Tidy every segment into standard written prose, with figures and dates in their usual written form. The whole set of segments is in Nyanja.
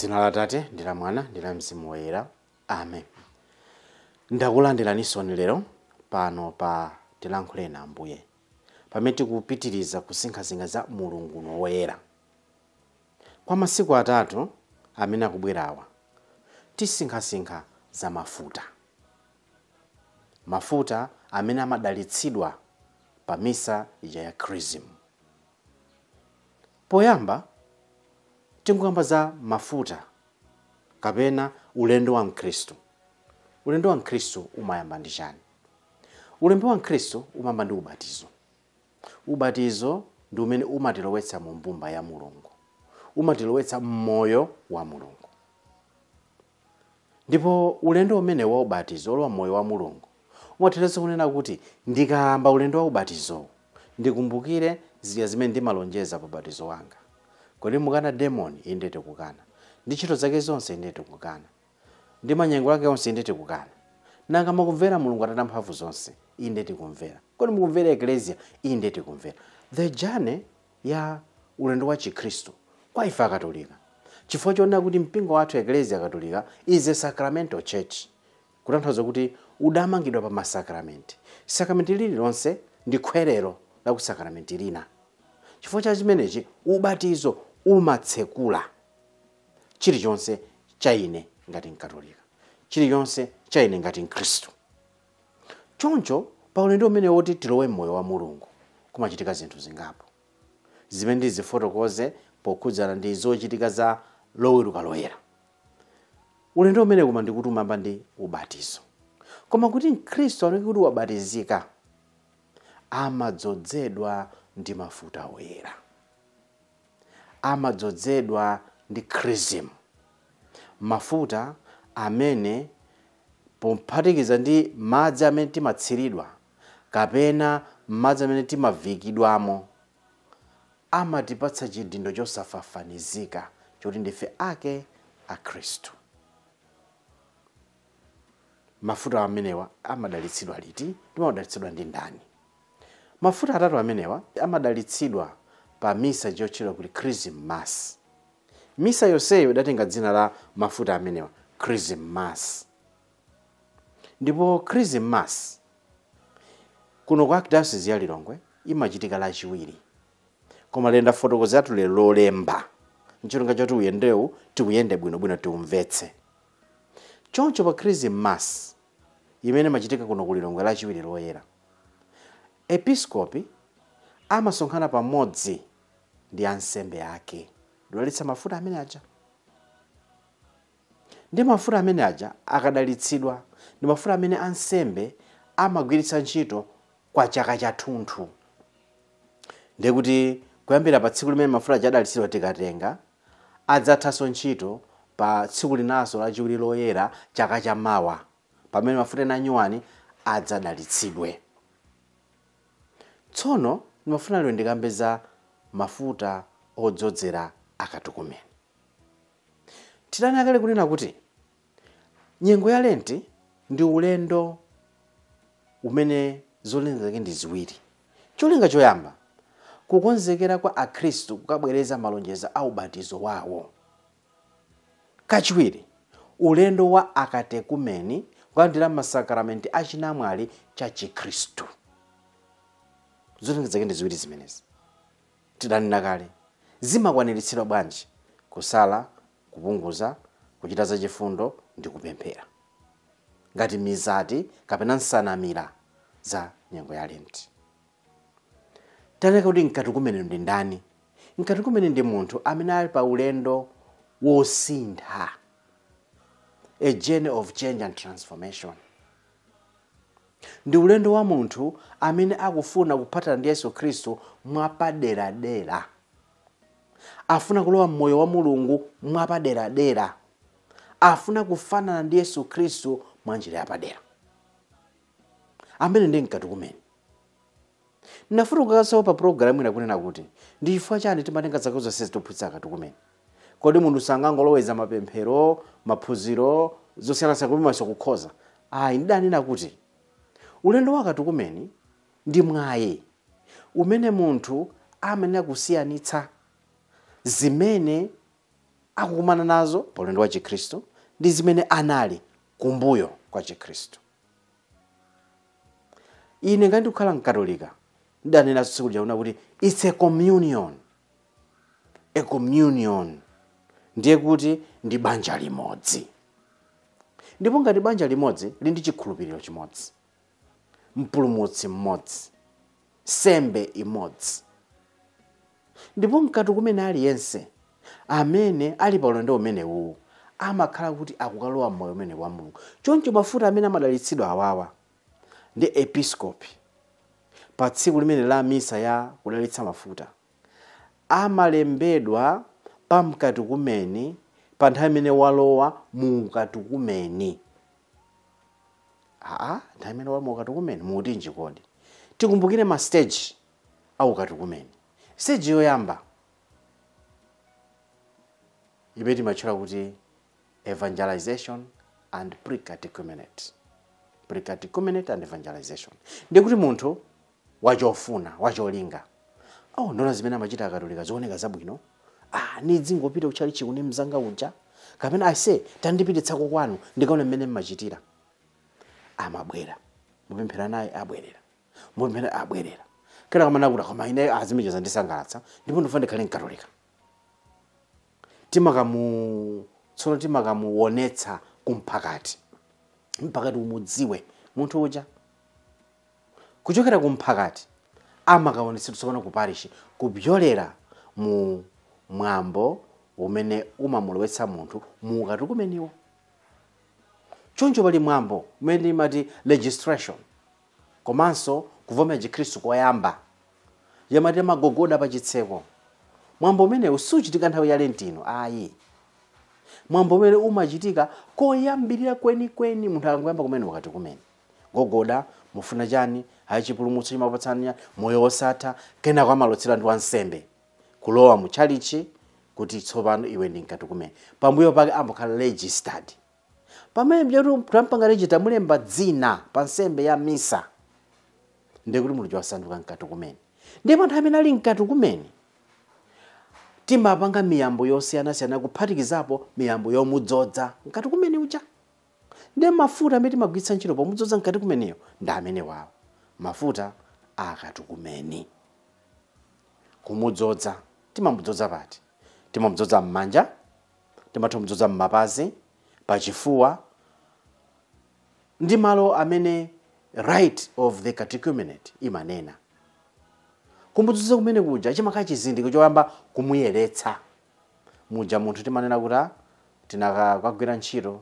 Mdzina la Atate ndi la Mwana ndi la Mzimu Woyera. Amen. Ndakulandirani lero pano pa Tilankhule na Ambuye, pamene tikupitiriza kusinkhasinkha za Mulungu woyera. Kwa masiku atatu amene akubwerawa tisinkhasinkha za mafuta. Mafuta amene amadalitsidwa pa misa ija ya Krism. Poyamba tikuyamba za mafuta kapena ulendo wa Mkristo. Ulendo wa Mkristo umayamba ndi chani? Ulendo wa Mkristo umayamba ndi ubatizo. Ubatizo ndi umene umatilowetsa mu mbumba ya Mulungu, umatilowetsa mmoyo wa Mulungu. Ndipo ulendo umene wa ubatizo wa moyo wa Mulungu umatilowetsa kunena kuti ndikayamba ulendo wa ubatizo ndikumbukire zija zimene ndimalonjeza pa ubatizo wanga. Kodi mukana demoni inde tikukana, ndi ntchito zake zonse inde tikukana, ndi manyengo ake onse inde tikukana. Nanga mukumvera Mulungu Atate Amphamvu zonse inde tikumvera. Kodi mukumvera Ecclesia inde tikumvera. The journey ya ulendo wa Chikristo kwa ife Akatolika, chifukwa chonena kuti mpingo wathu Ecclesia Katolika is a sacramental church, kutanthauza kuti udamangidwa pa masakramenti. Sakramenti lililonse ndi khwerero la ku sakramenti lina. Chifukwa cha chimenechi ubatizo umatsekula chilichonse cha ine ngati Mkatolika, chilichonse cha ine ngati Mkristo. Choncho pa ulendo umene woti tilowe mmoyo wa Mulungu kumachitika zinthu zingapo zimene ndizifotokoze pokhudzana ndi zochitika za loweruka loyera. Ulendo umene kuma ndikuti umayamba ndi ubatizo. Koma kuti Mkristo aneke kuti wabatizika amadzozedwa ndi mafuta oyera, amadzozedwa ndi Krism, mafuta amene pophatikiza ndi madzi amene timatsiridwa kapena madzi amene timavikidwamo amatipatsa chidindo chosafafanizika choti ndife ake a Khristu. Mafuta amenewa amadalitsidwa liti? Amadalitsidwa ndi ndani? Mafuta atatu amenewa amadalitsidwa pa misa yotchedwa kuti Krism Mass. Misa yonseyo idatenga dzina la mafuta amenewa, Krism Mass. Ndipo Krism Mass kuno kwa Archdiocese ya Lilongwe imachitika lachiwiri. Koma lenda fotokoza atu lero lolemba nchilonga choti uyendewu tikuyende bwinobwino tiumvetse. Choncho pa Krism Mass imene machitika kuno ku Lilongwe lachiwiri loyera, Episkopi amasonkhana pamodzi ndi ansembe ake kudalitsa mafuta amene aja. Ndi mafuta amene aja akadalitsidwa ndi mafuta amene ansembe amagwiritsa ntchito kwa chaka chathunthu. Ndiye kuti kuyambira pa tsiku limene mafuta adalitsidwa tikatenga adzathanso ntchito pa tsiku linanso lachiwiri loyera chaka chamawa pamene mafuta ena anyuwani adzadalitsidwe. Tsono ndimafuna lero ndikambe za mafuta odzozera akatukumene. Tidani akale kunena kuti nyengo ya Lenti ndi ulendo umene zolinga zake ndi ziwiri. Cholinga choyamba kukonzekera kwa Akhristu kukabwereza malonjeza a ubatizo wawo. Kachiwiri ulendo wa akatekumeni kulandira masakramenti achinamwali cha Chikhristu. Zolinga zake ndi ziwiri zimenezi. Tidani nakale zimakwaniritsidwa bwanji? Kusala, kupunguza, kuchita zachifundo ndi kupemphera, ngati mizati kapena nsanamira za nyengo ya Lenti. Taneka kuti mkatukumene ndi ndani? Mkatukumene ndi munthu amene ali pa ulendo wosintha, a journey of change and transformation. Ndi ulendo wa munthu amene akufuna kuphatana ndi Yesu Khristu mwapaderadera, afuna kulowa mmoyo wa Mulungu mwapaderadera, afuna kufanana ndi Yesu Khristu mwanjira yapadera. Amene ndi mkatukumene. Ndinafuna kukasawo pa programu ina kunena kuti ndi chifukwa chani timatenga zaka zonse tophunzitsa akatukumene. Kodi munthu sangangoloweza mapemphero, maphunziro zosiyanasiyana kumimaso kukhoza? Ndidanena kuti ulendo wa akatukumene ndi mwayi umene munthu amene akusiyanitsa zimene akukumana nazo pa ulendo wa Chikhristu ndi zimene anali kumbuyo kwa Chikhristu. Ine ngati kukhala mkatolika ndanena tsiku lija kuti it's a communion. A communion ndiye kuti ndi banja limodzi. Ndipo ngati banja limodzi lili ndi chikhulupiriro chimodzi, mpulumutsi mmodzi, sembe imodzi. Ndipo mkati kumene aliyense amene ali pa ulendo umenewu amakhala kuti akukalowa mmoyo umene wa Mulungu. Choncho mafuta amene amadalitsidwa awawa ndi episkopi pa tsiku limene la misa ya kudalitsa mafuta amalembedwa pa mkatukumeni pa nthawi imene walowa mu mkatukumeni. Nthawi imene walowa mu mkatukumeni muti njikodi. Tikumbukire ma stage au katukumeni. Stage yoyamba imene machira kuti evangelization and pre-catechumenate. Pre-catechumenate and evangelization. Ndiye kuti munthu wachofuna, wacholinga. Ndona zimene amachita akatolika zooneka zabwino. Nizingopita kuchali chikuni mzanga uja. Kapena ase tandipititsako kwanu ndikaona mmene mmachitira. Amabwera. Mupemphera naye abwerera. Mupemphera abwerera. Kena kamana kuti koma ine azimejeza ndisangalatsa ndipo ndifuna ndikhale mkatolika. Timakamuonetsa kumphakati. Mphakati umudziwe munthu uja. Kuchokera kumphakati amakaonetsedwa tsopano ku parish kupyolera mu mwambo umene umamulowetsa munthu mu katukumeniwo. Choncho pali mwambo umene imati registration komanso kuvomera Chikhristu koyamba yamati magogoda pa chitseko. Mwambo umene usuchitika nthawi ya Lentino mwambo umene umachitika koyambirira kweni munthu akangoyamba kumene wakati kumene. Gogoda mufuna chani, chipulumutso chimapatsani moyo wosatha, kena kwamalotsera ndi wansembe kulowa mu chalichi kuti tsopano iwe ndi mkatukumeni. Pambuyo pake ambokhala registered. Pamene mjetu tampanga register mulemba dzina pa nsembe ya misa ndiye kuti munthu wasanduka mkatukumeni. Ndipo nthawi imene ali mkatukumeni timapanga miyambo yosiyanasiyana kuphatikizapo miyambo yomudzodza mkatukumeni uja. Ndiye mafuta amene timagwiritsa ntchito pomudzodza mkatukumeniyo ndi amene wawo mafuta akatukumeni. Kumudzodza timamudzodza pati? Timamudzodza m'manja, timamudzodza m'mapazi, pachifuwa, ndi malo amene right of the catechumenate imanena. Kumudzodza kumene kuja chimakhala chizindikiro choyamba kumuyeretsa. Muja munthu timanena kuti tinakagwira ntchito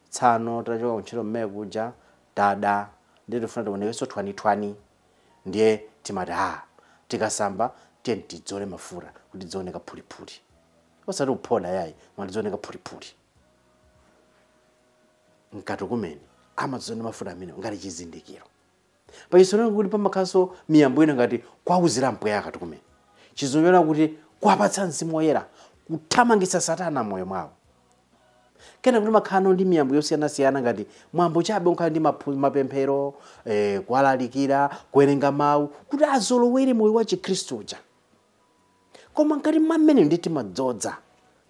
tsano tachoka ntchito mmene kuja dada ndiye tifuna tionekenso twani ndiye timati tikasamba tiye tidzole mafuta kuti dzioneka phulipuli. Osati uphola yayi mwa dzioneka phulipuli. Mkatukumeni amadzone mafuta amene ngati chizindikiro. Pachisonera kuti pamakhalanso miyambo ina ngati kwauzira mpweya akatukumeni. Chizindikiro kuti kwapatsa Mzimu Woyera kuthamangitsa Satana moyo mwawo. Kena kuti makhano ndi miyambo yosiyanasiyana ngati mwambo chabe unkhala ndi mapemphero, kuwalalikira, kuwerenga mawu kuti azolowere moyo wa Chikhristu uja. Koma ngati mmene ndi timadzodza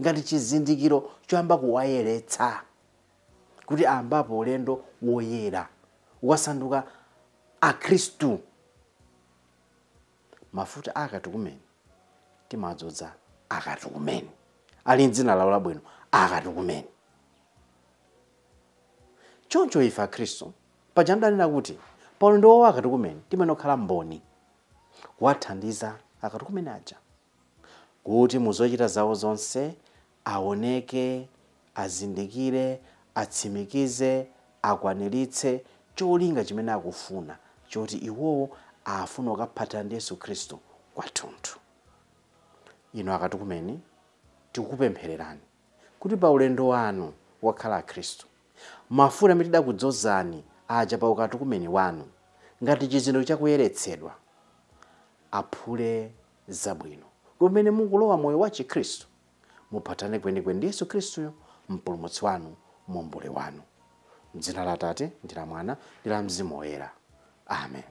ngati chizindikiro choyamba kuwayeretsa kuti ambapo ulendo woyera wasanduka akhristu. Mafuta akatukumeni timadzodza akatukumeni. Ali dzina lawo labwino akatukumeni. Choncho ife akhristu paja ndanena kuti pa ulendo wa akatukumeni timenokhala mboni kuwathandiza akatukumeni aja kuti muzochita zawo zonse aoneke, azindikire, atsimikize, akwaniritse cholinga chimene akufuna choti iwowo afuna kukaphatana ndi Yesu Khristu kwathunthu. Inu akatukumeni tikukupemphererani kuti pa ulendo wanu wakhala Khristu mafuta amene tidakudzozani aja pa ukatukumeni wanu ngati chizindikiro chakuyeretsedwa aphule zabwino kumene mukulowa moyo wa Chikhristu muphatane kwenikweni ndi Yesu Khristuyo mpulumutsi wanu, muomboli wanu. M'dzina la Atate ndi la Mwana ndi la Mzimu Woyera. Amen.